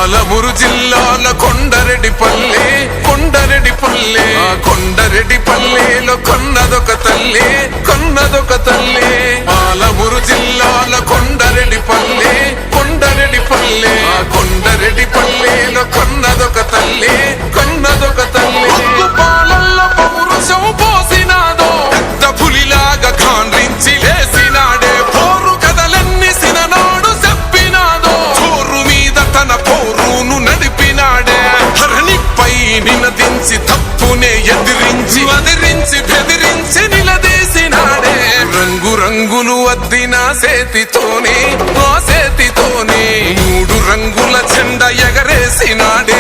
పాలమూరు జిల్లాల కొండరెడ్డిపల్లె కొండరెడ్డిపల్లెలో కొన్నదొక తల్లి పాలమూరు జిల్లాల కొండరెడ్డిపల్లె కొండరెడ్డిపల్లెలో కొన్నదొక తల్లి పాలల్లో పౌరుషం పోసినాదో పెద్ద పులిలాగా కాండ్రించి లేసినాడే పోరు కథలన్నీ సిననాడు చెప్పినాదో చోరు మీద తన పోరును నడిపినాడే హరణిపై నినదించి తప్పునే ఎదిరించి బెదిరించి నిలదీసినాడే రంగులు అద్దిన సేతితోనే 3 రంగుల జెండా ఎగరేసినాడే